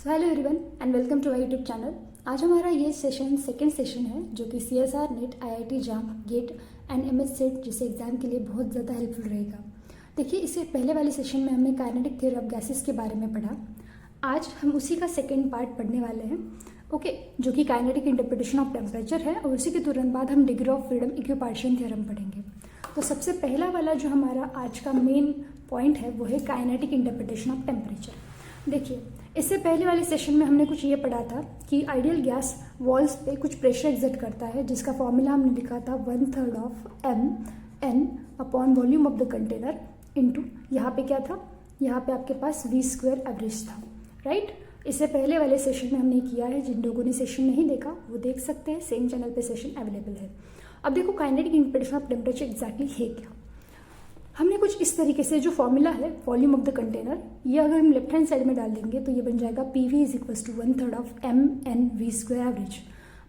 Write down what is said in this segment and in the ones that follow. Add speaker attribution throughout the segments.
Speaker 1: Hello everyone and welcome to our YouTube channel. आज हमारा ये सेकेंड सेशन है जो कि CSR NET IIT JAM GATE and MS SET जैसे एग्जाम के लिए बहुत ज़्यादा हेल्पफुल रहेगा। देखिए, इससे पहले वाले सेशन में हमने काइनेटिक थ्योरी ऑफ गैसेस के बारे में पढ़ा। आज हम उसी का सेकेंड पार्ट पढ़ने वाले हैं, ओके, जो कि काइनेटिक इंटरप्रिटेशन ऑफ टेम्परेचर है, और उसी के तुरंत बाद हम degree of freedom equipartition theorem पढ़ेंगे। तो सबसे पहला वाला जो हमारा आज का मेन पॉइंट है वो है काइनेटिक इंटरप्रिटेशन ऑफ टेम्परेचर। देखिए, इससे पहले वाले सेशन में हमने कुछ ये पढ़ा था कि आइडियल गैस वॉल्स पे कुछ प्रेशर एग्जर्ट करता है, जिसका फॉर्मूला हमने लिखा था 1/3 of mn upon volume of the container into यहाँ पे क्या था, यहाँ पे आपके पास V² एवरेज था, राइट। इससे पहले वाले सेशन में हमने किया है। जिन लोगों ने सेशन नहीं देखा वो देख सकते हैं, सेम चैनल पे सेशन अवेलेबल है। अब देखो, kinetic interpretation of temperature exactly है क्या। हमने कुछ इस तरीके से जो फॉर्मूला है वॉल्यूम ऑफ द कंटेनर, ये अगर हम लेफ्ट हैंड साइड में डाल देंगे तो ये बन जाएगा PV is equal to 1/3 of mn V² average,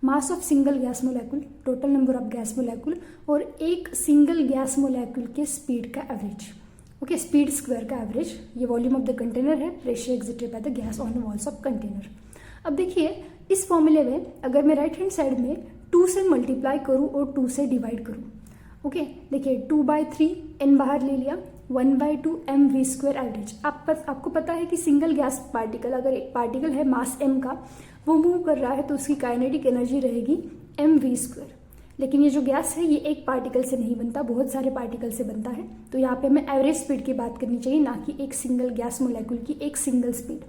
Speaker 1: mass of single gas molecule, total number of gas molecule और एक सिंगल गैस मोलेक्यूल के स्पीड का एवरेज, ओके, स्पीड स्क्वायर का एवरेज। ये वॉल्यूम ऑफ द कंटेनर है, pressure exerted by the gas on the walls of container. अब देखिए, इस फॉर्मूले में अगर मैं राइट हैंड साइड में 2 से मल्टीप्लाई करूँ और 2 से डिवाइड करूँ, ओके, देखिए 2/3 n बाहर ले लिया, 1/2 m V² एवरेज। आपको पता है कि सिंगल गैस पार्टिकल, अगर एक पार्टिकल है मास m का, वो मूव कर रहा है तो उसकी काइनेटिक एनर्जी रहेगी m V²। लेकिन ये जो गैस है ये एक पार्टिकल से नहीं बनता, बहुत सारे पार्टिकल से बनता है। तो यहाँ पे हमें एवरेज स्पीड की बात करनी चाहिए, ना कि एक सिंगल गैस मोलेक्यूल की एक सिंगल स्पीड,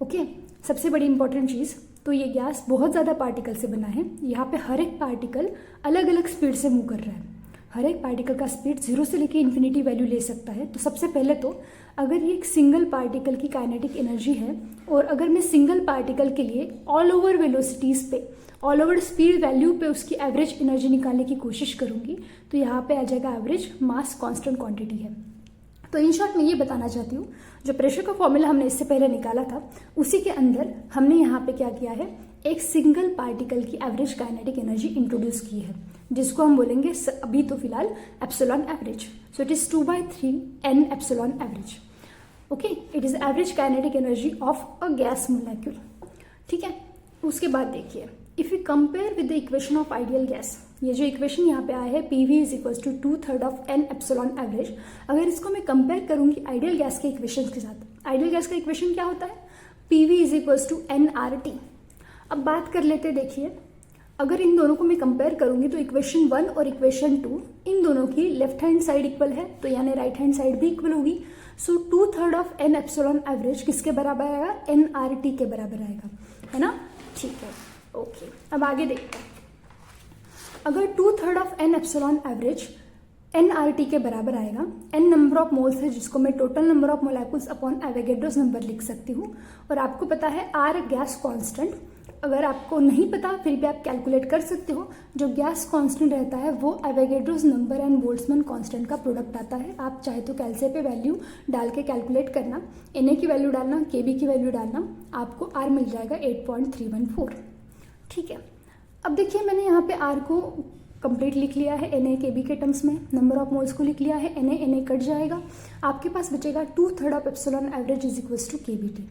Speaker 1: ओके। सबसे बड़ी इंपॉर्टेंट चीज़, तो ये गैस बहुत ज़्यादा पार्टिकल से बना है। यहाँ पे हर एक पार्टिकल अलग अलग स्पीड से मूव कर रहा है। हर एक पार्टिकल का स्पीड 0 से लेके इन्फिनिटी वैल्यू ले सकता है। तो सबसे पहले तो अगर ये एक सिंगल पार्टिकल की काइनेटिक एनर्जी है, और अगर मैं सिंगल पार्टिकल के लिए ऑल ओवर वेलोसिटीज़ पे, ऑल ओवर स्पीड वैल्यू पे उसकी एवरेज एनर्जी निकालने की कोशिश करूँगी, तो यहाँ पे आ जाएगा एवरेज मास कांस्टेंट क्वांटिटी है। तो इन शॉर्ट मैं ये बताना चाहती हूँ, जो प्रेशर का फॉर्मूला हमने इससे पहले निकाला था, उसी के अंदर हमने यहाँ पे क्या किया है, एक सिंगल पार्टिकल की एवरेज काइनेटिक एनर्जी इंट्रोड्यूस की है, जिसको हम बोलेंगे अभी तो फिलहाल epsilon average. So it is 2/3 n epsilon average, okay. It is average kinetic energy of a gas molecule, ठीक है। उसके बाद देखिए, if you compare with the equation of ideal gas, ये जो इक्वेशन यहाँ पे आया है PV is equal to 2/3 of n epsilon average, अगर इसको मैं कंपेयर करूंगी आइडियल गैस के इक्वेशन के साथ, आइडियल गैस का इक्वेशन क्या होता है, PV is equal to nRT। अब बात कर लेते हैं, देखिए, अगर इन दोनों को मैं कंपेयर करूंगी तो इक्वेशन 1 और इक्वेशन 2, इन दोनों की लेफ्ट हैंड साइड इक्वल है, तो यानी राइट हैंड साइड भी इक्वल होगी। सो 2/3 ऑफ n एप्सिलॉन एवरेज किसके बराबर आएगा, nRT के बराबर आएगा, है ना, ठीक है, ओके। अब आगे देखते हैं, अगर 2/3 of n epsilon average nRT के बराबर आएगा, n नंबर ऑफ मोल्स है जिसको मैं total number of molecules upon Avogadro's number लिख सकती हूँ, और आपको पता है R गैस कांस्टेंट। अगर आपको नहीं पता फिर भी आप कैलकुलेट कर सकते हो, जो गैस कांस्टेंट रहता है वो Avogadro's number and Boltzmann constant का प्रोडक्ट आता है। आप चाहे तो कैलसे पे वैल्यू डाल के कैलकुलेट करना, Na की वैल्यू डालना, Kb की वैल्यू डालना, आपको R मिल जाएगा 8.314, ठीक है। अब देखिए, मैंने यहाँ पे R को कंप्लीट लिख लिया है, Na Kb के टर्म्स में, नंबर ऑफ मोल्स को लिख लिया है, Na कट जाएगा, आपके पास बचेगा 2/3 of epsilon average is equal to KBT,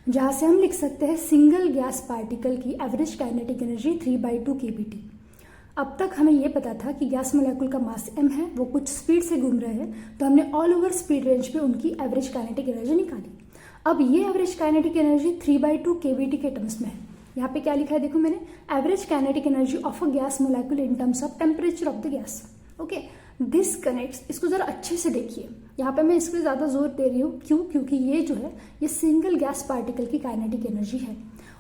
Speaker 1: जहाँ से हम लिख सकते हैं सिंगल गैस पार्टिकल की एवरेज काइनेटिक एनर्जी 3/2 KBT। अब तक हमें ये पता था कि गैस मोलेक्यूल का मास m है, वो कुछ स्पीड से घूम रहे हैं, तो हमने ऑल ओवर स्पीड रेंज पे उनकी एवरेज काइनेटिक एनर्जी निकाली। अब ये एवरेज काइनेटिक एनर्जी 3/2 KBT के टर्म्स में है। यहाँ पे क्या लिखा है, देखो मैंने, average kinetic energy of a gas molecule in terms of temperature of the gas, okay. This connects, इसको जरा अच्छे से देखिए, यहाँ पे मैं इस पर ज्यादा जोर दे रही हूँ, क्यों, क्योंकि ये जो है ये सिंगल गैस पार्टिकल की काइनेटिक एनर्जी है,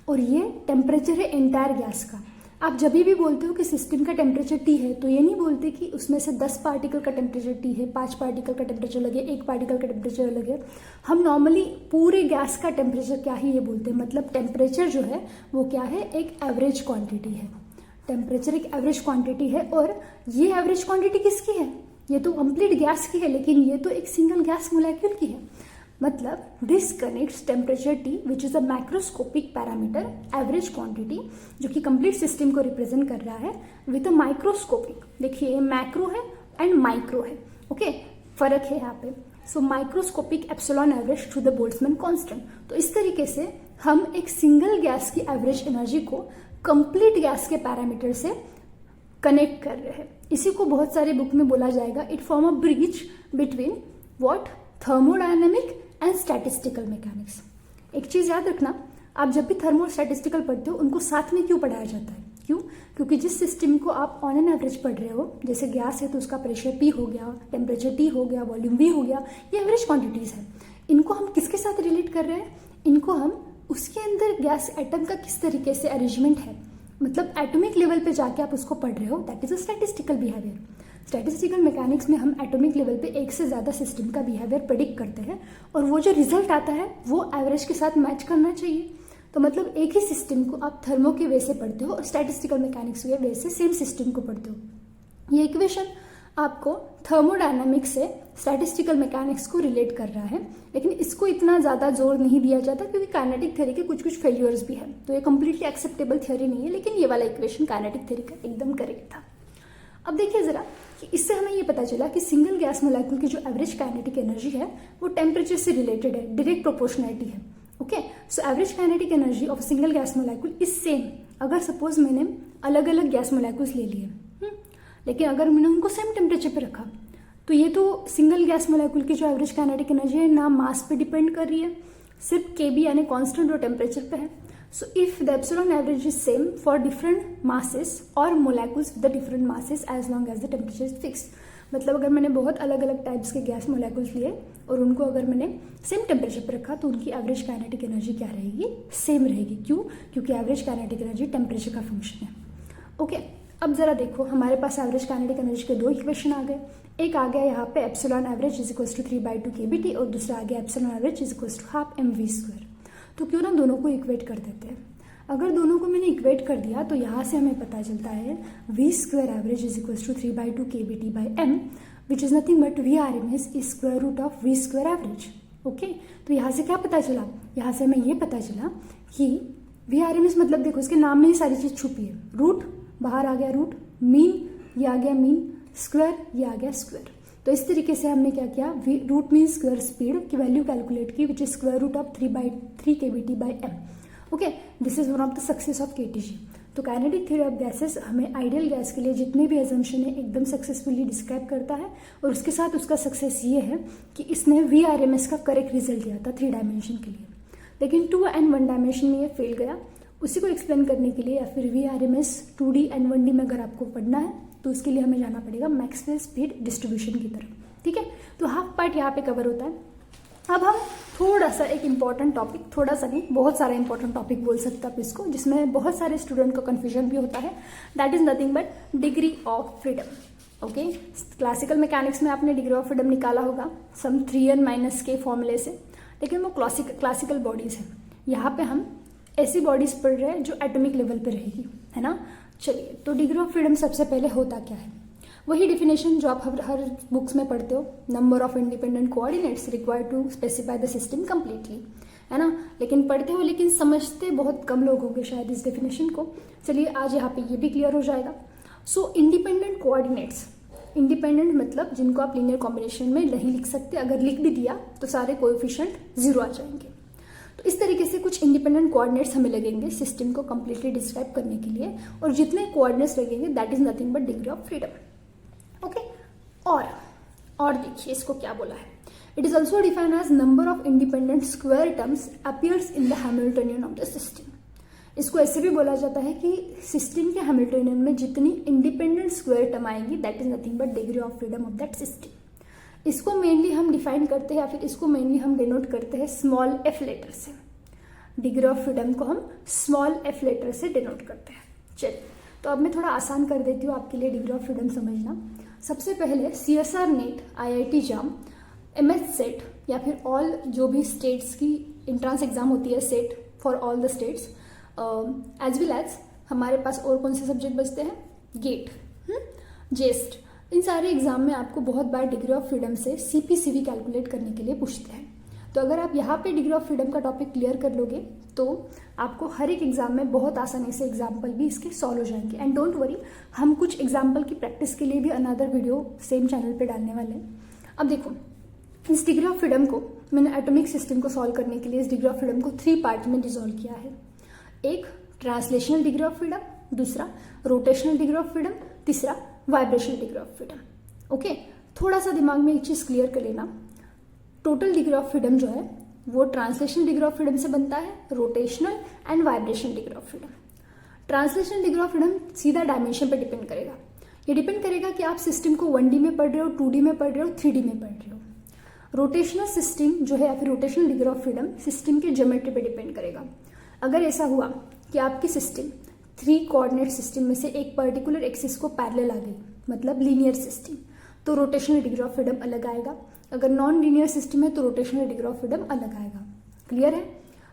Speaker 1: और ये टेम्परेचर है एंटायर गैस का। आप जब भी बोलते हो कि सिस्टम का टेम्परेचर T है, तो ये नहीं बोलते कि उसमें से 10 पार्टिकल का टेम्परेचर T है, 5 पार्टिकल का टेम्परेचर अलग है, 1 पार्टिकल का टेम्परेचर अलग है। हम नॉर्मली पूरे गैस का टेम्परेचर क्या है ये बोलते हैं, मतलब टेम्परेचर जो है वो क्या है, एक एवरेज क्वांटिटी है। टेम्परेचर एक एवरेज क्वांटिटी है, और ये एवरेज क्वांटिटी किसकी है, ये तो कंप्लीट गैस की है, लेकिन ये तो एक सिंगल गैस मोलेक्यूल की है। मतलब this connects temperature T which is a macroscopic parameter, average quantity, जो कि कंप्लीट सिस्टम को रिप्रेजेंट कर रहा है, विद अ माइक्रोस्कोपिक। देखिए, ये मैक्रो है एंड माइक्रो है, ओके, फर्क है यहाँ पे। So microscopic epsilon average to the Boltzmann constant. तो इस तरीके से हम एक सिंगल गैस की एवरेज एनर्जी को कंप्लीट गैस के पैरामीटर से कनेक्ट कर रहे हैं। इसी को बहुत सारे बुक में बोला जाएगा, it form a bridge between what, thermodynamic and statistical mechanics. एक चीज याद रखना, आप जब भी थर्मो स्टैटिस्टिकल पढ़ते हो उनको साथ में क्यों पढ़ाया जाता है? क्यों? क्योंकि जिस सिस्टम को आप ऑन एन एवरेज पढ़ रहे हो, जैसे गैस है तो उसका प्रेशर P हो गया, टेम्परेचर T हो गया, वॉल्यूम V हो गया, ये एवरेज क्वांटिटीज है। इनको हम किसके साथ रिलेट कर रहे हैं? इनको हम उसके अंदर गैस एटम का किस तरीके से अरेंजमेंट है, मतलब एटॉमिक लेवल पे जाके आप उसको पढ़ रहे हो, that is a statistical behaviour. Statistical mechanics में हम एटॉमिक लेवल पे एक से ज़्यादा सिस्टम का बिहेवियर प्रेडिक्ट करते हैं और वो जो रिजल्ट आता है वो एवरेज के साथ मैच करना चाहिए। तो मतलब एक ही सिस्टम को आप थर्मो के वे से पढ़ते हो और स्टैटिस्टिकल मैकेनिक्स के वे से सेम सिस्टम को पढ़ते हो। ये इक्वेशन आपको थर्मोडायनामिक्स से स्टैटिस्टिकल मैकेनिक्स को रिलेट कर रहा है, लेकिन इसको इतना ज़्यादा जोर नहीं दिया जाता क्योंकि काइनेटिक थ्योरी के कुछ कुछ फेल्यूर्स भी है, तो ये कम्प्लीटली एक्सेप्टेबल थ्योरी नहीं है, लेकिन ये वाला इक्वेशन काइनेटिक थ्योरी का एकदम करेक्ट था। अब देखिए जरा कि इससे हमें ये पता चला कि सिंगल गैस मोलेक्यूल की जो एवरेज काइनेटिक एनर्जी है वो टेम्परेचर से रिलेटेड है, डायरेक्ट प्रोपोर्शनलिटी है। Okay, so average kinetic energy of single gas molecule is same. अगर सपोज मैंने अलग अलग गैस मोलेक्यूल्स ले लिए, लेकिन अगर मैंने उनको सेम टेम्परेचर पे रखा, तो ये तो सिंगल गैस मोलेक्यूल की जो एवरेज काइनेटिक एनर्जी है ना मास पे डिपेंड कर रही है, सिर्फ Kb यानी कांस्टेंट और टेम्परेचर पे है। So if the epsilon average is same for different masses or molecules with the different masses as long as the temperature is fixed, मतलब अगर मैंने बहुत अलग अलग टाइप्स के गैस मोलेक्यूल्स लिए और उनको अगर मैंने सेम टेम्परेचर पर रखा तो उनकी एवरेज काइनेटिक एनर्जी क्या रहेगी? सेम रहेगी। क्यों? क्योंकि एवरेज काइनेटिक एनर्जी टेम्परेचर का फंक्शन है। ओके, अब जरा देखो हमारे पास एवरेज काइनेटिक एनर्जी के दो इक्वेशन आ गए। एक आ गया यहाँ पे epsilon average is equals to 3/2 kBT और दूसरा आ गया epsilon average is equals to half mv²। तो क्यों ना दोनों को इक्वेट कर देते हैं। अगर दोनों को मैंने इक्वेट कर दिया तो यहाँ से हमें पता चलता है v² average is equals to 3/2 kBT/m which is nothing but VRMS is square root of v² average. Okay, तो यहाँ से क्या पता चला? यहाँ से हमें ये पता चला कि VRMS मतलब देखो इसके नाम में ही सारी चीज छुपी है। रूट बाहर आ गया, रूट मीन ये आ गया मीन, स्क्वायर ये आ गया स्क्वायर। तो इस तरीके से हमने क्या किया, रूट मीन स्क्वायर स्पीड की वैल्यू कैलकुलेट की which is square root of 3/3 kBT/m। Okay, this is one of the success of KTG। तो काइनेटिक थ्योरी ऑफ गैसेस हमें आइडियल गैस के लिए जितने भी एजम्पशन है एकदम सक्सेसफुली डिस्क्राइब करता है और उसके साथ उसका सक्सेस ये है कि इसने VRMS का करेक्ट रिजल्ट दिया था 3 डायमेंशन के लिए, लेकिन 2 and 1 डायमेंशन में ये फेल गया। उसी को एक्सप्लेन करने के लिए या फिर VRMS 2D and 1D में अगर आपको पढ़ना है तो उसके लिए हमें जाना पड़ेगा मैक्सवेल स्पीड डिस्ट्रीब्यूशन की तरफ। ठीक है, तो हाफ पार्ट यहाँ पे कवर होता है। अब हम थोड़ा सा एक इम्पॉर्टेंट टॉपिक, थोड़ा सा नहीं बहुत सारा इंपॉर्टेंट टॉपिक बोल सकते हैं आप इसको, जिसमें बहुत सारे स्टूडेंट को कन्फ्यूजन भी होता है, that is nothing but degree of freedom. Okay, classical mechanics में आपने डिग्री ऑफ फ्रीडम निकाला होगा सम 3n - k फॉर्मूले से, लेकिन वो क्लासिकल बॉडीज है। यहाँ पे हम ऐसी बॉडीज पढ़ रहे हैं जो एटॉमिक लेवल पे रहेगी, है ना। चलिए, तो डिग्री ऑफ फ्रीडम सबसे पहले होता क्या है? वही डिफिनेशन जो आप हर बुक्स में पढ़ते हो, number of independent coordinates required to specify the system completely, है ना। लेकिन पढ़ते हो लेकिन समझते बहुत कम लोग होंगे शायद इस डेफिनेशन को। चलिए आज यहाँ पे ये भी क्लियर हो जाएगा। सो इंडिपेंडेंट कोऑर्डिनेट्स, इंडिपेंडेंट मतलब जिनको आप लीनियर कॉम्बिनेशन में नहीं लिख सकते, अगर लिख भी दिया तो सारे कोएफिशिएंट 0 आ जाएंगे। तो इस तरीके से कुछ इंडिपेंडेंट कोऑर्डिनेट्स हमें लगेंगे सिस्टम को कंप्लीटली डिस्क्राइब करने के लिए, और जितने कोऑर्डिनेट्स लगेंगे that is nothing but degree of freedom. Okay, और देखिए इसको क्या बोला है। It is also defined as number of independent square terms appears in the Hamiltonian of the system. इसको ऐसे भी बोला जाता है कि सिस्टम के हैमिल्टनियन में जितनी इंडिपेंडेंट स्क्वायर टर्म आएंगी that is nothing but degree of freedom of that system. इसको मेनली हम डिफाइन करते हैं या फिर इसको मेनली हम डिनोट करते हैं स्मॉल f लेटर से। डिग्री ऑफ फ्रीडम को हम स्मॉल f लेटर से डिनोट करते हैं। चलिए, तो अब मैं थोड़ा आसान कर देती हूँ आपके लिए डिग्री ऑफ फ्रीडम समझना। सबसे पहले CSR नेट, IIT जाम, MS सेट या फिर ऑल जो भी स्टेट्स की इंट्रांस एग्जाम होती है, set for all the states, as well as हमारे पास और कौन से सब्जेक्ट बचते हैं, गेट, जेस्ट, इन सारे एग्जाम में आपको बहुत बार डिग्री ऑफ फ्रीडम से CPCV कैलकुलेट करने के लिए पूछते हैं। तो अगर आप यहाँ पे डिग्री ऑफ फ्रीडम का टॉपिक क्लियर कर लोगे तो आपको हर एक एग्जाम में बहुत आसानी से एग्जाम्पल भी इसके सॉल्व हो जाएंगे। एंड डोंट वरी, हम कुछ एग्जाम्पल की प्रैक्टिस के लिए भी अनदर वीडियो सेम चैनल पे डालने वाले हैं। अब देखो, इस डिग्री ऑफ फ्रीडम को मैंने एटॉमिक सिस्टम को सॉल्व करने के लिए इस डिग्री ऑफ फ्रीडम को 3 पार्ट में डिसॉल्व किया है। एक ट्रांसलेशनल डिग्री ऑफ फ्रीडम, दूसरा रोटेशनल डिग्री ऑफ फ्रीडम, तीसरा vibrational degree of freedom. Okay, थोड़ा सा दिमाग में एक चीज़ क्लियर कर लेना, टोटल डिग्री ऑफ फ्रीडम जो है वो ट्रांसलेशनल डिग्री ऑफ फ्रीडम से बनता है, rotational and vibrational degree of freedom. Translational degree of freedom सीधा डायमेंशन पर डिपेंड करेगा। ये डिपेंड करेगा कि आप सिस्टम को 1D में पढ़ रहे हो, 2D में पढ़ रहे हो, 3D में पढ़ रहे हो। रोटेशनल सिस्टम जो है या फिर rotational degree of freedom system के ज्योमेट्री पे डिपेंड करेगा। अगर ऐसा हुआ कि आपकी सिस्टम 3 कोऑर्डिनेट सिस्टम में से एक पर्टिकुलर एक्सिस को पैरेलल आ गई, मतलब लीनियर सिस्टम, तो रोटेशनल डिग्री ऑफ फ्रीडम अलग आएगा। अगर नॉन लीनियर सिस्टम है तो रोटेशनल डिग्री ऑफ फ्रीडम अलग आएगा। क्लियर है?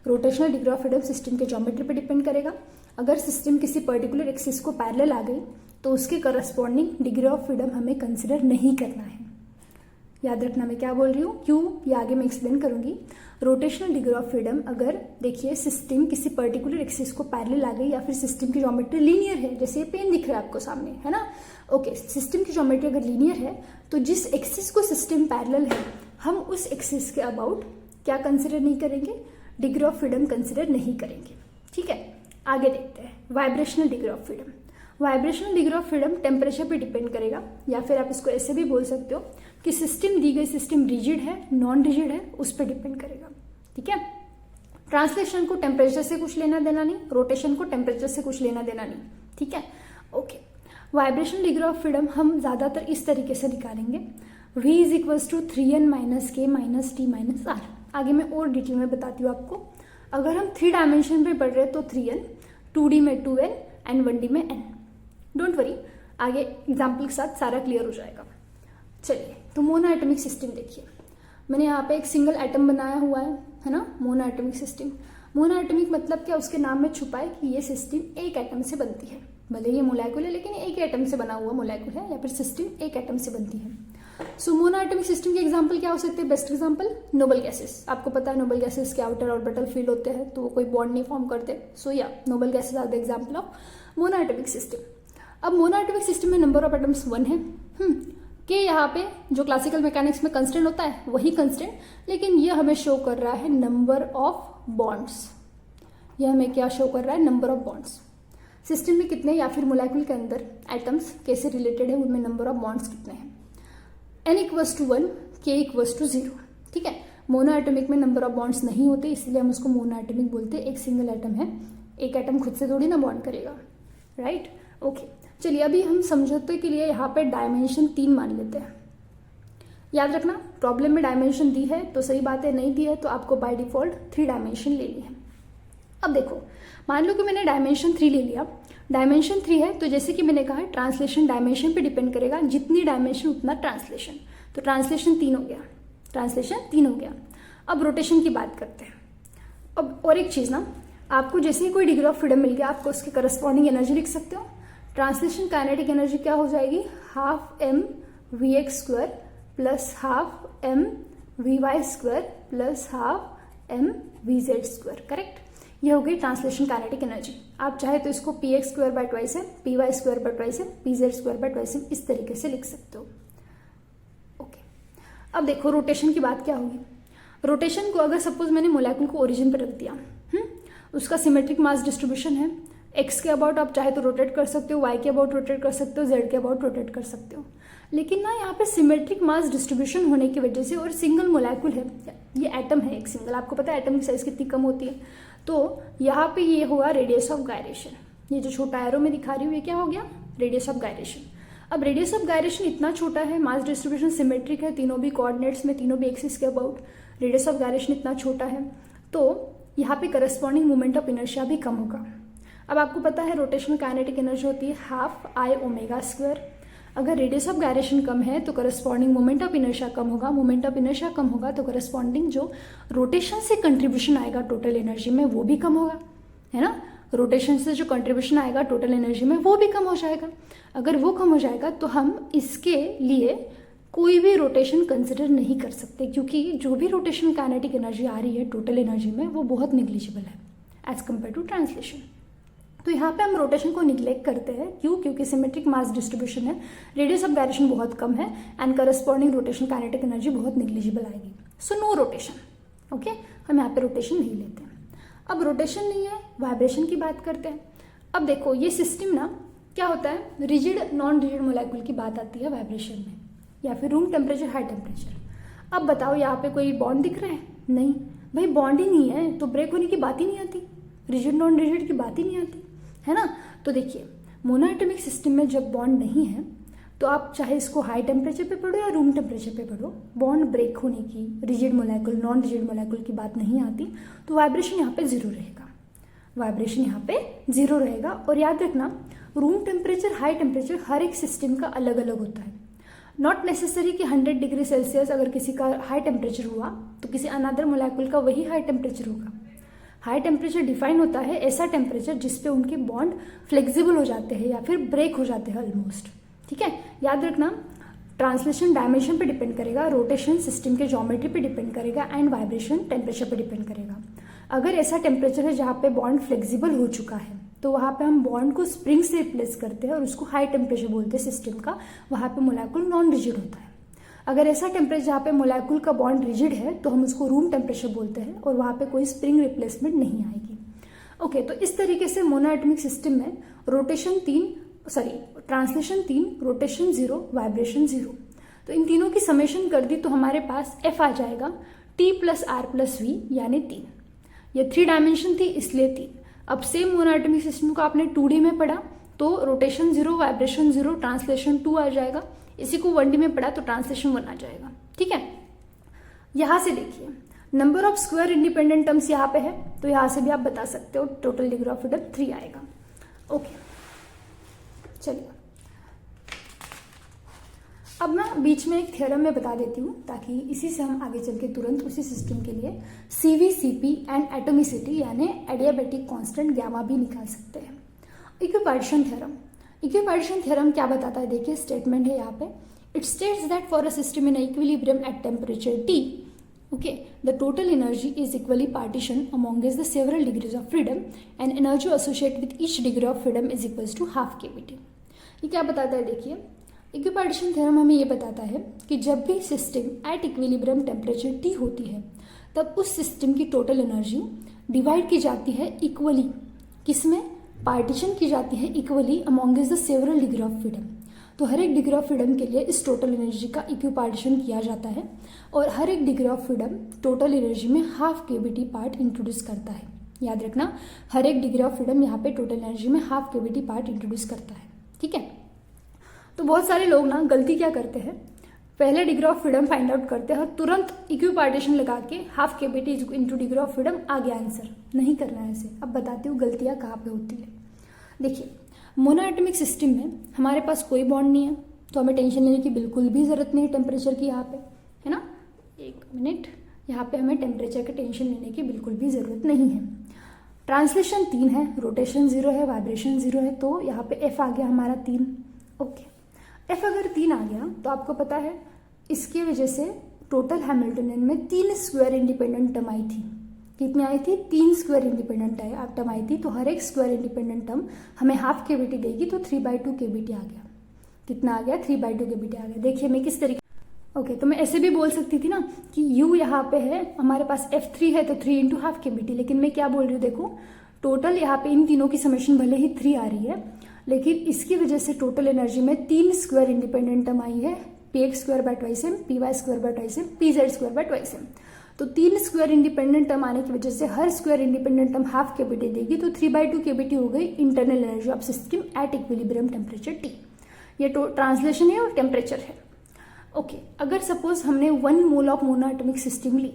Speaker 1: Rotational degree of freedom system के ज्योमेट्री पे डिपेंड करेगा। अगर सिस्टम किसी पर्टिकुलर एक्सिस को पैरेलल आ गई तो उसके करस्पॉन्डिंग डिग्री ऑफ फ्रीडम हमें कंसिडर नहीं करना है। याद रखना मैं क्या बोल रही हूँ, क्यों, ये आगे मैं एक्सप्लेन करूंगी। रोटेशनल डिग्री ऑफ फ्रीडम, अगर देखिए सिस्टम किसी पर्टिकुलर एक्सिस को पैरेलल आ गई या फिर सिस्टम की ज्योमेट्री लीनियर है, जैसे ये पेन दिख रहा है आपको सामने, है ना। ओके, सिस्टम की ज्योमेट्री अगर लीनियर है तो जिस एक्सिस को सिस्टम पैरेलल है हम उस एक्सिस के अबाउट क्या कंसिडर नहीं करेंगे, डिग्री ऑफ फ्रीडम कंसिडर नहीं करेंगे। ठीक है, आगे देखते हैं vibrational degree of freedom. Vibrational degree of freedom temperature पे डिपेंड करेगा, या फिर आप इसको ऐसे भी बोल सकते हो कि सिस्टम दी गई सिस्टम रिजिड है, नॉन रिजिड है, उस पर डिपेंड करेगा। ठीक है, ट्रांसलेशन को टेम्परेचर से कुछ लेना देना नहीं, रोटेशन को टेम्परेचर से कुछ लेना देना नहीं। ठीक है, okay. Vibrational degree of freedom हम ज्यादातर इस तरीके से निकालेंगे, v is equals to 3n minus k minus t minus r. आगे मैं और डिटेल में बताती हूँ आपको। अगर हम 3 डायमेंशन पे पढ़ रहे हैं तो 3n, 2D में 2n एंड 1D में n। डोंट वरी, आगे एग्जाम्पल के साथ सारा क्लियर हो जाएगा। चलिए, तो मोनो एटॉमिक सिस्टम देखिए, मैंने यहाँ पे एक सिंगल एटम बनाया हुआ है ना, mono atomic system. Mono atomic मतलब क्या, उसके नाम में छुपा है कि ये सिस्टम एक एटम से बनती है। भले ये मोलेक्यूल है लेकिन एक एटम से बना हुआ मोलेक्यूल है, या फिर सिस्टम एक एटम से बनती है। सो मोनो एटॉमिक सिस्टम के एग्जाम्पल क्या हो सकते हैं? Best example noble gases. आपको पता है नोबल गैसेस के आउटर ऑर्बिटल फील्ड होते हैं तो वो कोई बॉन्ड नहीं फॉर्म करते। सो या noble gases are the example of mono atomic system. अब मोनो एटॉमिक सिस्टम में नंबर ऑफ एटम्स 1 है। कि यहाँ पे जो क्लासिकल मैकेनिक्स में कंस्टेंट होता है वही कंस्टेंट, लेकिन ये हमें शो कर रहा है नंबर ऑफ बॉन्ड्स। यह हमें क्या शो कर रहा है? Number of bonds. सिस्टम में कितने या फिर मोलेक्यूल के अंदर एटम्स कैसे रिलेटेड है, उनमें नंबर ऑफ बॉन्ड्स कितने हैं। n equals to 1, k equals to 0। ठीक है, मोनो एटॉमिक में नंबर ऑफ बॉन्ड्स नहीं होते, इसलिए हम उसको मोनो एटॉमिक बोलते हैं। एक सिंगल एटम है, एक एटम खुद से थोड़ी ना बॉन्ड करेगा, राइट। ओके, चलिए अभी हम समझौते के लिए यहाँ पे डायमेंशन 3 मान लेते हैं। याद रखना, प्रॉब्लम में डायमेंशन दी है तो सही बात है, नहीं दी है तो आपको बाय डिफॉल्ट 3 डायमेंशन लेनी है। अब देखो, मान लो कि मैंने डायमेंशन 3 ले लिया। डायमेंशन 3 है तो जैसे कि मैंने कहा ट्रांसलेशन डायमेंशन पे डिपेंड करेगा, जितनी डायमेंशन उतना ट्रांसलेशन। तो ट्रांसलेशन 3 हो गया, ट्रांसलेशन 3 हो गया। अब रोटेशन की बात करते हैं। अब और एक चीज़ ना, आपको जैसे ही कोई डिग्री ऑफ फ्रीडम मिल गया आपको उसके करस्पॉन्डिंग एनर्जी लिख सकते हो। ट्रांसलेशन काइनेटिक एनर्जी क्या हो जाएगी? Half m vx square plus half m vy square plus half m vz square. Correct, ये हो गई ट्रांसलेशन काइनेटिक एनर्जी। आप चाहे तो इसको px स्क्वायर बाय ट्वाइस है, py स्क्वायर बाय ट्वाइस है, pz स्क्वायर बाय ट्वाइस है, इस तरीके से लिख सकते हो। ओके, अब देखो रोटेशन की बात क्या होगी। रोटेशन को अगर सपोज मैंने मोलेक्यूल को ओरिजिन पर रख दिया, उसका सिमेट्रिक मास डिस्ट्रीब्यूशन है, एक्स के अबाउट आप चाहे तो रोटेट कर सकते हो, वाई के अबाउट रोटेट कर सकते हो, जेड के अबाउट रोटेट कर सकते हो। लेकिन ना यहाँ पे सिमेट्रिक मास डिस्ट्रीब्यूशन होने की वजह से और सिंगल मोलेक्यूल है, ये एटम है एक सिंगल, आपको पता है एटम की साइज कितनी कम होती है, तो यहाँ पे ये हुआ रेडियस ऑफ गायरेशन। ये जो छोटा एरो में दिखा रही हूँ ये क्या हो गया? Radius of gyration. अब रेडियस ऑफ गायरेशन इतना छोटा है, मास डिस्ट्रीब्यूशन सिमेट्रिक है, तीनों भी कोऑर्डिनेट्स में, तीनों भी एक्सिस के अबाउट, रेडियस ऑफ गायरेशन इतना छोटा है, तो यहाँ पे करस्पॉन्डिंग मोमेंट ऑफ इनर्शिया भी कम होगा। अब आपको पता है रोटेशनल काइनेटिक एनर्जी होती है हाफ I ओमेगा स्क्वायर। अगर रेडियस ऑफ गायरेशन कम है तो करस्पॉन्डिंग मोमेंट ऑफ इनर्शिया कम होगा, मोमेंट ऑफ इनर्शिया कम होगा तो करस्पॉन्डिंग जो रोटेशन से कंट्रीब्यूशन आएगा टोटल एनर्जी में वो भी कम होगा, है ना। रोटेशन से जो कंट्रीब्यूशन आएगा टोटल एनर्जी में वो भी कम हो जाएगा। अगर वो कम हो जाएगा तो हम इसके लिए कोई भी रोटेशन कंसिडर नहीं कर सकते, क्योंकि जो भी रोटेशन काइनेटिक एनर्जी आ रही है टोटल एनर्जी में वो बहुत निग्लिजिबल है एज कम्पेयर टू ट्रांसलेशन। तो यहाँ पे हम रोटेशन को निग्लेक्ट करते हैं, क्यों? क्योंकि सिमेट्रिक मास डिस्ट्रीब्यूशन है, रेडियस ऑफ गायरेशन बहुत कम है and corresponding rotation kinetic energy बहुत निग्लिजिबल आएगी। So no rotation. ओके, हम यहाँ पे रोटेशन नहीं लेते हैं। अब रोटेशन नहीं है, वाइब्रेशन की बात करते हैं। अब देखो ये सिस्टम ना क्या होता है, रिजिड नॉन रिजिड मोलेक्युल की बात आती है वाइब्रेशन में, या फिर रूम टेम्परेचर हाई टेम्परेचर। अब बताओ यहाँ पे कोई बॉन्ड दिख रहा है? नहीं भाई, बॉन्ड ही नहीं है तो ब्रेक होने की बात ही नहीं आती, रिजिड नॉन रिजिड की बात ही नहीं आती, है ना। तो देखिए मोनोएटॉमिक सिस्टम में जब बॉन्ड नहीं है तो आप चाहे इसको हाई टेम्परेचर पे पढ़ो या रूम टेम्परेचर पे पढ़ो, बॉन्ड ब्रेक होने की, rigid molecule non rigid molecule की बात नहीं आती, तो वाइब्रेशन यहाँ पे जीरो रहेगा, वाइब्रेशन यहाँ पे जीरो रहेगा। और याद रखना रूम टेम्परेचर हाई टेम्परेचर हर एक सिस्टम का अलग अलग होता है। नॉट नेसेसरी कि 100 डिग्री सेल्सियस अगर किसी का हाई टेम्परेचर हुआ तो किसी अनदर मोलेक्युल का वही हाई टेम्परेचर होगा। हाई टेम्परेचर डिफाइन होता है ऐसा टेम्परेचर जिसपे उनके बॉन्ड फ्लेक्सिबल हो जाते हैं या फिर ब्रेक हो जाते हैं ऑलमोस्ट, ठीक है। याद रखना ट्रांसलेशन डायमेंशन पे डिपेंड करेगा, रोटेशन सिस्टम के ज्योमेट्री पे डिपेंड करेगा एंड वाइब्रेशन टेम्परेचर पे डिपेंड करेगा। अगर ऐसा टेम्परेचर है जहाँ पे बॉन्ड फ्लेक्सिबल हो चुका है तो वहाँ पे हम बॉन्ड को स्प्रिंग से रिप्लेस करते हैं और उसको हाई टेम्परेचर बोलते हैं सिस्टम का, वहाँ पे मोलेक्युल नॉन रिजिड होता है। अगर ऐसा टेम्परेचर जहाँ पे मोलेक्युल का बॉन्ड रिजिड है तो हम उसको रूम टेम्परेचर बोलते हैं और वहाँ पे कोई स्प्रिंग रिप्लेसमेंट नहीं आएगी। ओके, तो इस तरीके से मोनोएटॉमिक सिस्टम में रोटेशन 3, ट्रांसलेशन 3, रोटेशन 0, वाइब्रेशन 0। तो इन तीनों की समेशन कर दी तो हमारे पास F आ जाएगा T + R + V यानी 3। ये 3 डायमेंशन थी इसलिए 3। अब सेम मोनोएटॉमिक सिस्टम को आपने 2D में पढ़ा तो रोटेशन 0, वाइब्रेशन 0, ट्रांसलेशन 2 आ जाएगा। इसी को 1D में पढ़ा तो ट्रांसलेशन 1 आ जाएगा, ठीक है। यहां से देखिए number of square independent terms यहाँ पे है तो यहां से भी आप बता सकते हो टोटल डिग्री ऑफ फ्रीडम 3 आएगा। ओके, चलिए अब मैं बीच में एक थ्योरम में बता देती हूँ ताकि इसी से हम आगे चल के तुरंत उसी सिस्टम के लिए CV, CP एंड एटोमिसिटी यानी एडियाबैटिक कांस्टेंट गामा भी निकाल सकते हैं। इक्विपार्टीशन थ्योरम, इक्विपार्टीशन थ्योरम क्या बताता है? देखिए स्टेटमेंट है यहाँ पे, it states that for a system in equilibrium at temperature T, okay, the total energy is equally partitioned amongst the several degrees of freedom and energy associated with each degree of freedom is equals to half kBT। ये क्या बताता है? देखिए equipartition theorem हमें ये बताता है कि जब भी system at equilibrium temperature T होती है तब उस सिस्टम की टोटल एनर्जी डिवाइड की जाती है इक्वली, किसमें? पार्टीशन की जाती है equally amongst the several degree of freedom. तो हर एक डिग्री ऑफ फ्रीडम के लिए इस टोटल एनर्जी का इक्विपार्टीशन किया जाता है और हर एक degree of freedom total energy में हाफ kBT पार्ट इंट्रोड्यूस करता है। याद रखना हर एक डिग्री ऑफ फ्रीडम यहाँ पे टोटल एनर्जी में हाफ kBT पार्ट इंट्रोड्यूस करता है, ठीक है। तो बहुत सारे लोग ना गलती क्या करते हैं, पहले degree of freedom find out करते हैं और तुरंत इक्विपार्टीशन लगा के half kBT into degree of freedom आ गया आंसर। नहीं करना है ऐसे। अब बताती हूँ गलतियाँ कहाँ पे होती है। देखिए मोनोएटॉमिक सिस्टम में हमारे पास कोई बॉन्ड नहीं है तो हमें टेंशन लेने की बिल्कुल भी ज़रूरत नहीं है टेम्परेचर की, यहाँ पे है ना। एक मिनट, यहाँ पे हमें टेम्परेचर की टेंशन लेने की बिल्कुल भी ज़रूरत नहीं है। ट्रांसलेशन 3 है, रोटेशन 0 है, वाइब्रेशन 0 है, तो यहाँ पे F आ गया हमारा 3। ओके, F अगर 3 आ गया तो आपको पता है इसकी वजह से टोटल हैमिल्टनियन में 3 स्क्वायर इंडिपेंडेंट टर्म आई थी। कितनी आई थी? 3 स्क्वायर इंडिपेंडेंट टर्म आई थी। तो हर एक स्क्वायर इंडिपेंडेंट टर्म हमें हाफ kBT देगी तो 3/2 kBT आ गया। कितना आ गया? 3/2 kBT आ गया। देखिए मैं किस तरीके ओके, तो मैं ऐसे भी बोल सकती थी ना कि U यहाँ पे है, हमारे पास F3 है तो 3 इंटू हाफ kBT, लेकिन मैं क्या बोल रही हूँ देखो टोटल यहाँ पे इन तीनों की समेशन भले ही 3 आ रही है लेकिन इसकी वजह से टोटल एनर्जी में 3 स्क्वायर इंडिपेंडेंट टर्म आई है, px²/2m, py²/2m, pz²/2m। तो 3 स्क्वायर इंडिपेंडेंट टर्म आने की वजह से हर square independent term half kBT देगी तो 3/2 kBT हो गई internal energy of system at equilibrium temperature T। ये ट्रांसलेशन है और टेम्परेचर है। ओके, अगर सपोज हमने 1 मोल ऑफ मोनोएटॉमिक सिस्टम ली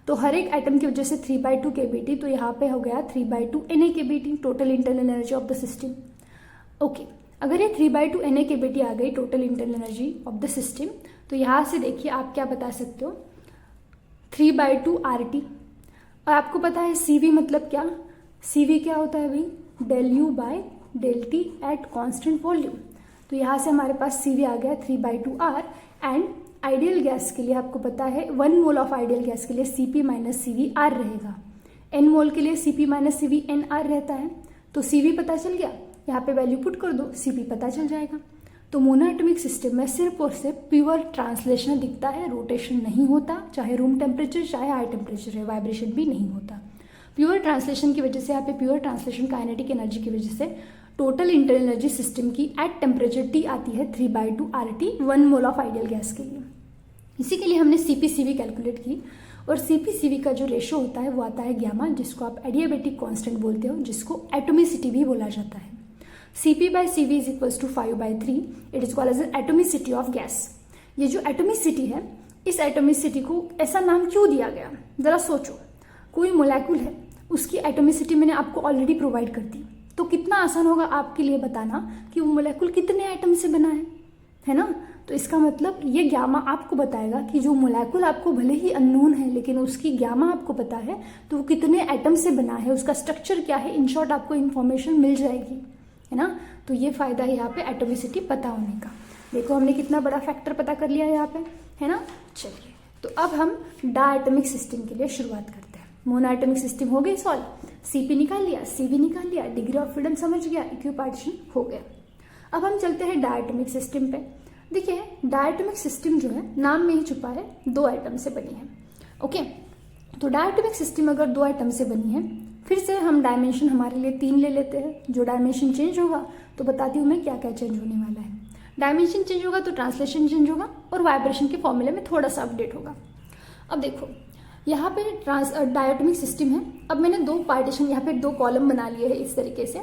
Speaker 1: तो हर एक एटम की वजह से 3/2 kBT, तो यहाँ पे हो गया 3/2 Na kBT total internal energy of the system. Okay, अगर ये 3/2 Na kBT आ गई total internal energy of the system, तो यहाँ से देखिए आप क्या बता सकते हो 3/2 RT। और आपको पता है CV मतलब क्या? CV क्या होता है भाई? ΔU/ΔT at constant volume. तो यहाँ से हमारे पास CV आ गया 3/2 R। एंड आइडियल गैस के लिए आपको पता है 1 मोल ऑफ आइडियल गैस के लिए CP - CV R रहेगा। N मोल के लिए CP - CV NR रहता है। तो CV पता चल गया, यहाँ पे वैल्यू पुट कर दो, CP पता चल जाएगा। तो मोनोएटॉमिक सिस्टम में सिर्फ और सिर्फ प्योर ट्रांसलेशन दिखता है, रोटेशन नहीं होता, चाहे रूम टेम्परेचर चाहे हाई टेम्परेचर है, वाइब्रेशन भी नहीं होता। प्योर ट्रांसलेशन की वजह से, यहाँ पे प्योर ट्रांसलेशन काइनेटिक एनर्जी की वजह से टोटल इंटरनल एनर्जी सिस्टम की एट टेम्परेचर T आती है 3/2 RT 1 mole of ideal gas के लिए। इसी के लिए हमने CpCv कैलकुलेट की, और CpCv का जो रेशो होता है वो आता है गामा, जिसको आप एडियाबेटिक कांस्टेंट बोलते हो, जिसको एटोमिसिटी भी बोला जाता है। Cp/Cv is equals to 5/3, it is called as atomicity of gas. ये जो एटोमिसिटी है, इस एटोमिसिटी को ऐसा नाम क्यों दिया गया, जरा सोचो। कोई मोलेक्यूल है, उसकी एटोमिसिटी मैंने आपको ऑलरेडी प्रोवाइड कर दी, तो कितना आसान होगा आपके लिए बताना कि वो मोलेक्यूल कितने एटम से बना है ना। तो इसका मतलब ये गामा आपको बताएगा कि जो मोलेक्यूल आपको भले ही अननोन है, लेकिन उसकी गामा आपको पता है, तो वो कितने एटम से बना है, उसका स्ट्रक्चर क्या है, इन शॉर्ट आपको इन्फॉर्मेशन मिल जाएगी, है ना। तो ये फायदा है यहाँ पे एटोमिसिटी पता होने का। देखो हमने कितना बड़ा फैक्टर पता कर लिया यहाँ पे, है ना। चलिए, तो अब हम डायटोमिक सिस्टम के लिए शुरुआत करते हैं। मोनोएटॉमिक सिस्टम हो गई सॉल्व, Cp निकाल लिया, Cv निकाल लिया, डिग्री ऑफ फ्रीडम समझ गया, इक्विपार्टीशन हो गया। अब हम चलते हैं डायटोमिक सिस्टम पे। देखिए डायटोमिक सिस्टम जो है नाम में ही छुपा है, 2 आइटम से बनी है। ओके, तो डायटोमिक सिस्टम अगर 2 आइटम से बनी है, फिर से हम डायमेंशन हमारे लिए 3 ले लेते हैं। जो डायमेंशन चेंज होगा तो बताती हूँ मैं क्या क्या चेंज होने वाला है। डायमेंशन चेंज होगा तो ट्रांसलेशन चेंज होगा, और वाइब्रेशन के फॉर्मूले में थोड़ा सा अपडेट होगा। अब देखो यहाँ पे डायटोमिक सिस्टम है। अब मैंने 2 पार्टीशन, यहाँ पे 2 कॉलम बना लिए हैं इस तरीके से।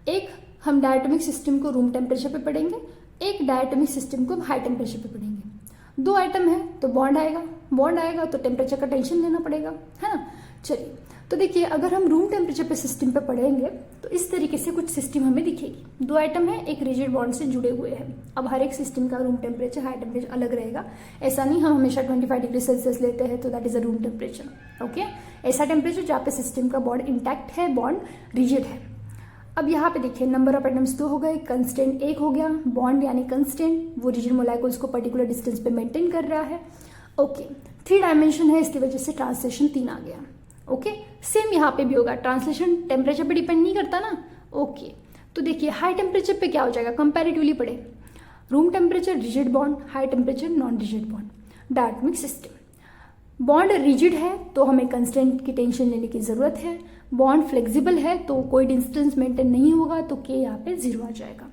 Speaker 1: एक हम डायटोमिक सिस्टम को रूम टेम्परेचर पे पढ़ेंगे, एक डायटोमिक सिस्टम को हम हाई टेम्परेचर पे पढ़ेंगे। 2 आइटम है तो बॉन्ड आएगा तो टेम्परेचर का टेंशन लेना पड़ेगा, है ना। चलिए, तो देखिए अगर हम रूम टेम्परेचर पे सिस्टम पे पढ़ेंगे तो इस तरीके से कुछ सिस्टम हमें दिखेगी। 2 आइटम है, एक रिजिड बॉन्ड से जुड़े हुए हैं। अब हर एक सिस्टम का रूम टेम्परेचर हाई टेम्परेचर अलग रहेगा। ऐसा नहीं हम हमेशा 25 डिग्री सेल्सियस लेते हैं तो that is a room temperature. Okay, ऐसा टेम्परेचर जहाँ पे सिस्टम का बॉन्ड इंटैक्ट है, बॉन्ड रिजिड है। अब यहाँ पे देखिए नंबर ऑफ एटम्स 2 हो गए, कंस्टेंट 1 हो गया, बॉन्ड यानी कंस्टेंट वो रिजिड मोलेक्युल्स को पर्टिकुलर डिस्टेंस पे मेंटेन कर रहा है। ओके, 3 डायमेंशन है, इसकी वजह से ट्रांसलेशन 3 आ गया। ओके, सेम यहाँ पे भी होगा, ट्रांसलेशन टेम्परेचर पे डिपेंड नहीं करता ना। ओके, तो देखिए हाई टेम्परेचर पे क्या हो जाएगा, कंपैरेटिवली पढ़े, room temperature rigid bond, high temperature non rigid bond. Diatomic system bond rigid है तो हमें कंस्टेंट की टेंशन लेने की जरूरत है, बॉन्ड फ्लेक्सिबल है तो कोई डिस्टेंस मेंटेन नहीं होगा, तो के यहाँ पे 0 आ जाएगा।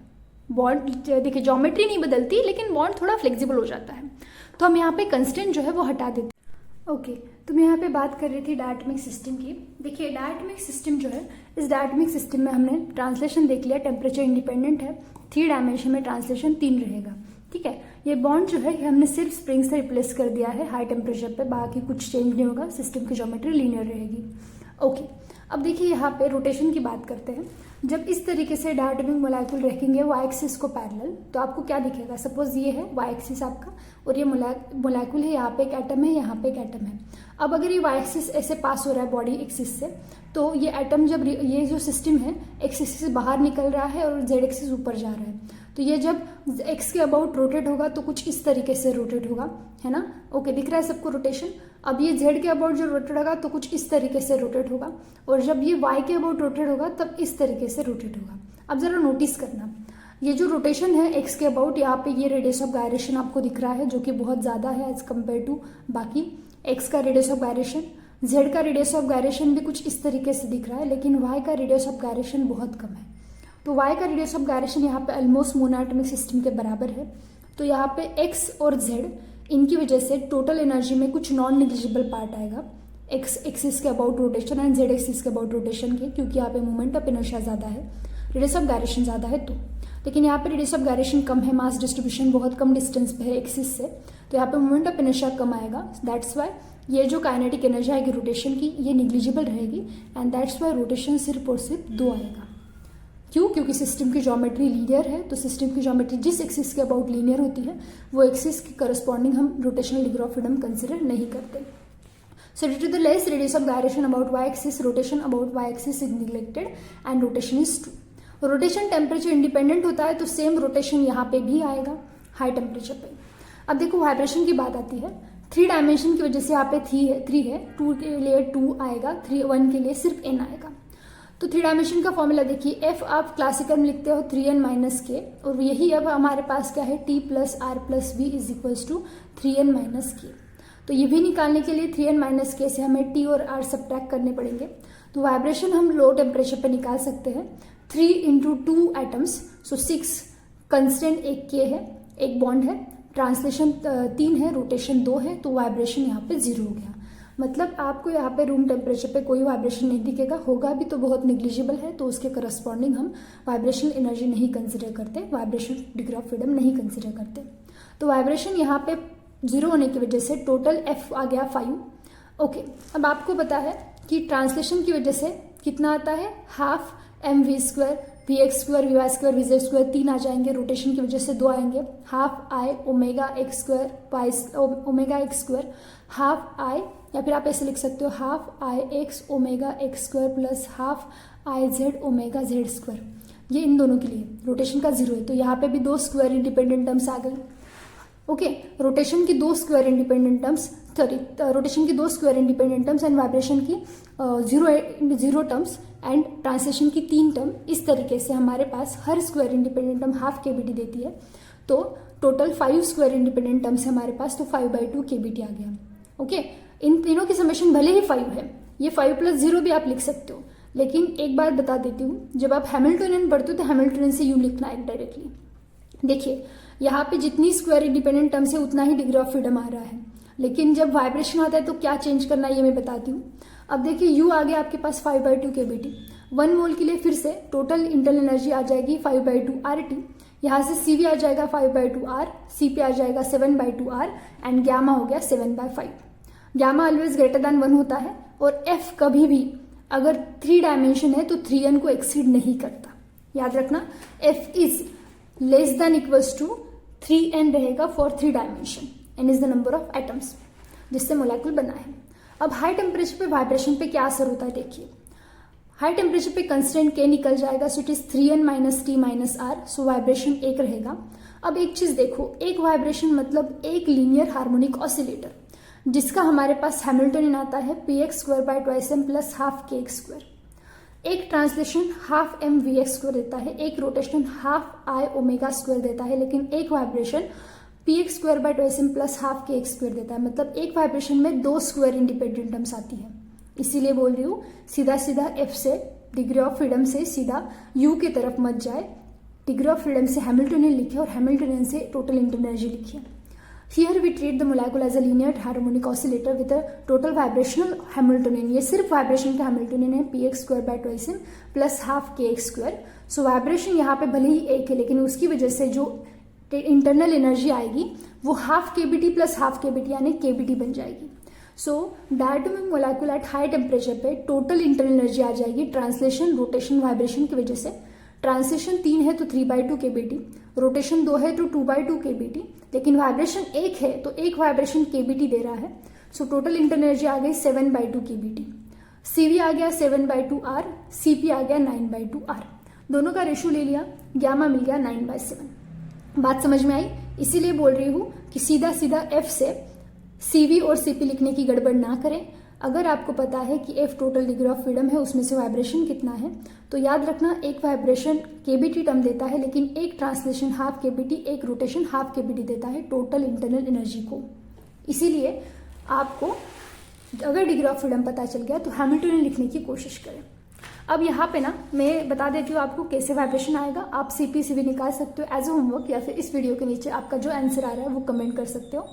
Speaker 1: बॉन्ड देखिए ज्योमेट्री नहीं बदलती, लेकिन बॉन्ड थोड़ा फ्लेक्सिबल हो जाता है, तो हम यहाँ पे कंस्टेंट जो है वो हटा देते हैं। ओके, तो मैं यहाँ पे बात कर रही थी डायटोमिक सिस्टम की। देखिए डायटोमिक सिस्टम जो है, इस डायटोमिक सिस्टम में हमने ट्रांसलेशन देख लिया, टेम्परेचर इंडिपेंडेंट है, 3 डायमेंशन में ट्रांसलेशन 3 रहेगा। ठीक है, ये बॉन्ड जो है हमने सिर्फ स्प्रिंग से रिप्लेस कर दिया है हाई टेम्परेचर पे, बाकी कुछ चेंज नहीं होगा, सिस्टम की ज्योमेट्री लीनियर रहेगी। ओके, अब देखिए यहाँ पे रोटेशन की बात करते हैं। जब इस तरीके से डायटोमिक मोलेक्यूल रखेंगे वाई एक्सिस को पैरेलल, तो आपको क्या दिखेगा, सपोज ये है वाई एक्सिस आपका, और ये मोलेक्यूल है, यहाँ पे एक एटम है, यहाँ पे एक एटम है। अब अगर ये वाई एक्सिस ऐसे पास हो रहा है बॉडी एक्सिस से, तो ये एटम जब ये जो सिस्टम है एक्सिस से बाहर निकल रहा है और जेड एक्सिस ऊपर जा रहा है, तो ये जब एक्स के अबाउट रोटेट होगा तो कुछ इस तरीके से रोटेट होगा, है ना। ओके, दिख रहा है सबको रोटेशन। अब ये जेड के अबाउट जो रोटेट होगा तो कुछ इस तरीके से रोटेट होगा, और जब ये वाई के अबाउट रोटेट होगा तब इस तरीके से रोटेट होगा। अब जरा नोटिस करना, ये जो रोटेशन है एक्स के अबाउट, यहाँ पे ये रेडियस ऑफ गायरेशन आपको दिख रहा है, जो कि बहुत ज़्यादा है एज कम्पेयर टू बाकी। एक्स का रेडियस ऑफ गायरेशन, जेड का रेडियस ऑफ गायरेशन भी कुछ इस तरीके से दिख रहा है, लेकिन वाई का रेडियस ऑफ गायरेशन बहुत कम है। तो वाई का रेडियस ऑफ गायरेशन यहाँ पे ऑलमोस्ट मोनोएटॉमिक सिस्टम के बराबर है। तो यहाँ पे एक्स और जेड, इनकी वजह से टोटल एनर्जी में कुछ नॉन निग्लिजिबल पार्ट आएगा, एक्स एक्सिस के about rotation and Z axis के अबाउट रोटेशन के, क्योंकि यहाँ पे मोमेंट ऑफ इनर्शिया ज़्यादा है, रेडियस ऑफ गायरेशन ज़्यादा है। तो लेकिन यहाँ पे रेडियस ऑफ गायरेशन कम है, मास डिस्ट्रीब्यूशन बहुत कम डिस्टेंस पे है एक्सिस से, तो यहाँ पे मोमेंट ऑफ इनर्शिया कम आएगा। दैट्स वाई ये जो काइनेटिक एनर्जी आएगी रोटेशन की, ये निग्लिजिबल रहेगी, एंड दैट्स वाई रोटेशन सिर्फ और सिर्फ 2 आएगा। क्यों? क्योंकि सिस्टम की ज्योमेट्री लीनियर है, तो सिस्टम की ज्योमेट्री जिस एक्सिस के अबाउट लीनियर होती है वो एक्सिस की करस्पॉन्डिंग हम rotational degree of freedom consider नहीं करते। So due to the less radius of gyration about y axis, rotation about y axis is neglected and rotation is true. Rotation temperature independent होता है, तो same rotation यहाँ पे भी आएगा high temperature पे। अब देखो वाइब्रेशन की बात आती है, 3 डायमेंशन की वजह से यहाँ पे 3 है, 2 के लिए 2 आएगा, 1 के लिए सिर्फ n आएगा। तो थ्री डायमेंशन का फॉर्मूला देखिए, एफ आप क्लासिकल में लिखते हो 3n-k, और यही अब हमारे पास क्या है, t plus r plus b is equals to 3n-k। तो ये भी निकालने के लिए 3n-k से हमें t और r सब्ट्रैक्ट करने पड़ेंगे। तो वाइब्रेशन हम लो टेम्परेचर पे निकाल सकते हैं, 3 इंटू 2 एटम्स, सो 6, कंस्टेंट एक k है, एक बॉन्ड है, ट्रांसलेशन 3 है, रोटेशन 2 है, तो वाइब्रेशन यहाँ पे 0 हो गया। मतलब आपको यहाँ पे रूम टेम्परेचर पे कोई वाइब्रेशन नहीं दिखेगा, होगा भी तो बहुत निग्लिजिबल है, तो उसके करस्पॉन्डिंग हम वाइब्रेशनल एनर्जी नहीं कंसिडर करते, वाइब्रेशन डिग्री ऑफ फ्रीडम नहीं कंसिडर करते। तो वाइब्रेशन यहाँ पे 0 होने की वजह से टोटल एफ आ गया 5। ओके, अब आपको पता है कि ट्रांसलेशन की वजह से कितना आता है, half mv², vx², vy², vz² 3 आ जाएंगे, रोटेशन की वजह से 2 आएंगे, half I omega x², half I, या फिर आप ऐसे लिख सकते हो half I x omega x² plus half I Z omega z²। ये इन दोनों के लिए रोटेशन का 0 है, तो यहाँ पे भी 2 स्क्वायर इंडिपेंडेंट टर्म्स आ गई। ओके, रोटेशन की 2 स्क्वायर इंडिपेंडेंट टर्म्स, रोटेशन की 2 square independent terms and vibration की 0 टर्म्स एंड ट्रांसलेशन की 3 टर्म, इस तरीके से हमारे पास हर square independent term half kBt देती है। तो टोटल 5 स्क्वायर इंडिपेंडेंट टर्म्स है हमारे पास, तो 5/2 kBt आ गया। ओके, इन तीनों की समेशन भले ही 5 है, ये 5 + 0 भी आप लिख सकते हो, लेकिन एक बात बता देती हूँ, जब आप हैमिल्टनियन पढ़ते हो तो हैमिल्टनियन से यूं लिखना है डायरेक्टली। देखिए यहाँ पे जितनी स्क्वायर इंडिपेंडेंट टर्म्स है उतना ही डिग्री ऑफ फ्रीडम आ रहा है, लेकिन जब वाइब्रेशन आता है तो क्या चेंज करना है ये मैं बताती हूँ। अब देखिए u आ गया आपके पास 5/2 kBt, 1 मोल के लिए फिर से टोटल इंटरनल एनर्जी आ जाएगी 5/2 RT, यहाँ से CV आ जाएगा 5/2 R, CP आ जाएगा 7/2 R एंड गैमा हो गया 7/5। गैमा ऑलवेज ग्रेटर देन 1 होता है, और F कभी भी अगर 3 डायमेंशन है तो 3n को एक्सीड नहीं करता, याद रखना। F is less than equals to 3n रहेगा for 3 dimension, n is the number of atoms जिससे मोलेक्यूल बना है। अब हाई टेम्परेचर पे वाइब्रेशन पे क्या असर होता है, देखिए हाई टेम्परेचर पे कंस्टेंट k निकल जाएगा, सो it is 3n - t - r, so vibration 1 रहेगा। अब एक चीज देखो, एक वाइब्रेशन मतलब एक लीनियर हार्मोनिक ऑसिलेटर, जिसका हमारे पास हैमिल्टनियन आता है px² / प्लस हाफ kx²। एक ट्रांसलेशन हाफ mvx² देता है, एक रोटेशन हाफ i ओमेगा² देता है, लेकिन एक vibration px² / plus half kx² देता है। मतलब एक वाइब्रेशन में 2 स्क्वायर इंडिपेंडेंट टर्म्स आती है, इसीलिए बोल रही हूँ सीधा सीधा f से डिग्री ऑफ फ्रीडम से सीधा u की तरफ मत जाए, डिग्री ऑफ फ्रीडम से हैमिल्टनियन लिखिए और हैमिल्टनियन से टोटल इंटरनल एनर्जी लिखिए। Here we treat the molecule as a linear harmonic oscillator with a total vibrational Hamiltonian। ये सिर्फ वाइब्रेशन का हैमिल्टनियन है px² / प्लस हाफ kx²। सो वाइब्रेशन यहाँ पे भले ही एक है, लेकिन उसकी वजह से जो इंटरनल एनर्जी आएगी वो half kBt plus half kBt यानी kBt बन जाएगी। So diatomic molecule at high temperature पे टोटल इंटरनल एनर्जी आ जाएगी ट्रांसलेशन, रोटेशन, वाइब्रेशन की वजह से। ट्रांसलेशन 3 है तो 3/2 kBt, रोटेशन 2 है तो 2/2 kBt, लेकिन वाइब्रेशन 1 है तो एक वाइब्रेशन kBt दे रहा है। सो टोटल इंटरनल एनर्जी आ गई 7/2 kBt। CV आ गया 7/2 R, CP आ गया 9/2 R। दोनों का रेशो ले लिया, गैमा मिल गया 9/7। बात समझ में आई? इसीलिए बोल रही हूँ कि सीधा सीधा F से CV और CP लिखने की गड़बड़ ना करें। अगर आपको पता है कि F total degree of freedom है, उसमें से वाइब्रेशन कितना है, तो याद रखना एक वाइब्रेशन kBt टर्म देता है, लेकिन एक ट्रांसलेशन हाफ kBt, एक रोटेशन हाफ kBt देता है टोटल इंटरनल एनर्जी को। इसीलिए आपको अगर डिग्री ऑफ फ्रीडम पता चल गया तो हैमिल्टनियन लिखने की कोशिश करें। अब यहाँ पे ना मैं बता देती हूँ आपको कैसे वाइब्रेशन आएगा। आप CP CV निकाल सकते हो एज ए होमवर्क, या फिर इस वीडियो के नीचे आपका जो आंसर आ रहा है वो कमेंट कर सकते हो।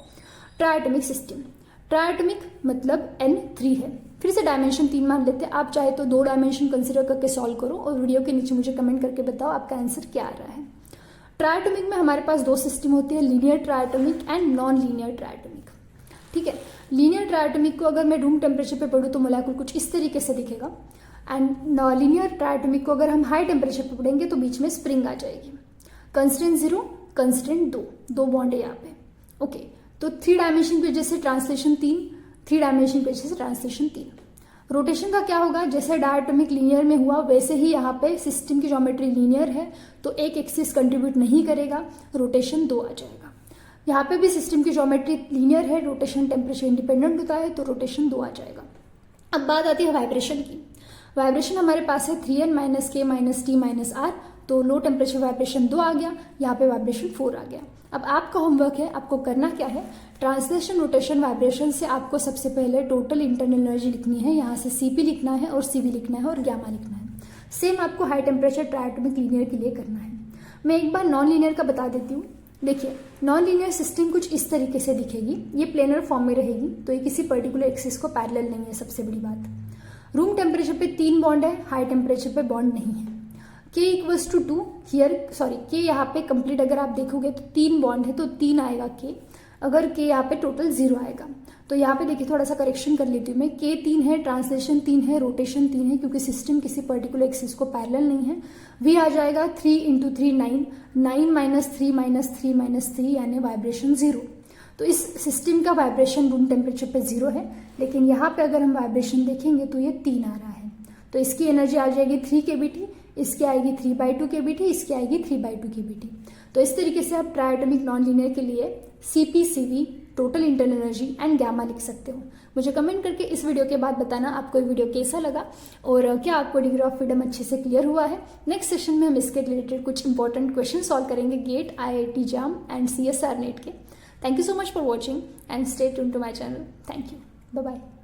Speaker 1: ट्राइएटॉमिक सिस्टम, ट्राइएटॉमिक मतलब N3 है। फिर से डायमेंशन 3 मान लेते हैं, आप चाहे तो 2 डायमेंशन कंसिडर करके सॉल्व करो और वीडियो के नीचे मुझे कमेंट करके बताओ आपका आंसर क्या आ रहा है। ट्राइएटॉमिक में हमारे पास 2 सिस्टम होती है, linear triatomic and non linear triatomic. ठीक है, लीनियर ट्राइएटॉमिक को अगर मैं रूम टेम्परेचर पे पढ़ूँ तो मोलेक्यूल कुछ इस तरीके से दिखेगा, एंड लीनियर ट्राइएटॉमिक को अगर हम हाई टेम्परेचर पे पढ़ेंगे तो बीच में स्प्रिंग आ जाएगी। कंस्टेंट 0, कंस्टेंट 2 बॉन्ड है यहाँ पे। ओके, तो 3 डायमेंशन की वजह से ट्रांसलेशन 3 डायमेंशन की वजह से ट्रांसलेशन 3। रोटेशन का क्या होगा, जैसे डायटोमिक लीनियर में हुआ वैसे ही यहाँ पे सिस्टम की ज्योमेट्री लीनियर है तो एक एक्सिस कंट्रीब्यूट नहीं करेगा, रोटेशन 2 आ जाएगा। यहाँ पे भी सिस्टम की ज्योमेट्री लीनियर है, रोटेशन टेम्परेचर इंडिपेंडेंट होता है तो रोटेशन 2 आ जाएगा। अब बात आती है वाइब्रेशन की। वाइब्रेशन हमारे पास है 3n minus k minus t minus are, तो लो टेम्परेचर वाइब्रेशन 2 आ गया, यहाँ पे वाइब्रेशन 4 आ गया। अब आपका होमवर्क है, आपको करना क्या है, ट्रांसलेशन रोटेशन वाइब्रेशन से आपको सबसे पहले टोटल इंटरनल एनर्जी लिखनी है, यहाँ से Cp लिखना है और Cv लिखना है और गामा लिखना है। सेम आपको हाई टेम्परेचर ट्राइएटॉमिक लीनियर के लिए करना है। मैं एक बार नॉन लीनियर का बता देती हूँ। देखिए, नॉन लीनियर सिस्टम कुछ इस तरीके से दिखेगी, ये प्लेनर फॉर्म में रहेगी, तो ये किसी पर्टिकुलर एक्सिस को पैरेलल नहीं है। सबसे बड़ी बात, रूम टेम्परेचर पे 3 बॉन्ड है, हाई टेम्परेचर पे बॉन्ड नहीं है। K equals to 2 here, sorry K यहाँ पे कंप्लीट अगर आप देखोगे तो 3 बॉन्ड है, तो 3 आएगा K। अगर K यहाँ पे टोटल 0 आएगा, तो यहाँ पे देखिए थोड़ा सा करेक्शन कर लेती हूँ मैं। K 3 है, ट्रांसलेशन 3 है, रोटेशन 3 है, क्योंकि सिस्टम किसी पर्टिकुलर एक्सिस को पैरेलल नहीं है। V आ जाएगा 3 इंटू 3 9, 9 माइनस 3 माइनस 3 माइनस 3 यानी वाइब्रेशन 0। तो इस सिस्टम का वाइब्रेशन रूम टेम्परेचर पे 0 है, लेकिन यहाँ पे अगर हम वाइब्रेशन देखेंगे तो ये 3 आ रहा है। तो इसकी एनर्जी आ जाएगी 3 kBT, इसकी आएगी 3/2 kBT, इसकी आएगी 3/2 kBT। तो इस तरीके से आप ट्राइएटॉमिक नॉन लीनियर के लिए Cp, Cv, total internal energy and gamma लिख सकते हो। मुझे कमेंट करके इस वीडियो के बाद बताना आपको ये वीडियो कैसा लगा और क्या आपको डिग्री ऑफ फ्रीडम अच्छे से क्लियर हुआ है। नेक्स्ट सेशन में हम इसके रिलेटेड कुछ इंपॉर्टेंट क्वेश्चन सॉल्व करेंगे, GATE, IIT JAM and CSR NET के। Thank you so much for watching and stay tuned to my channel. Thank you, bye bye.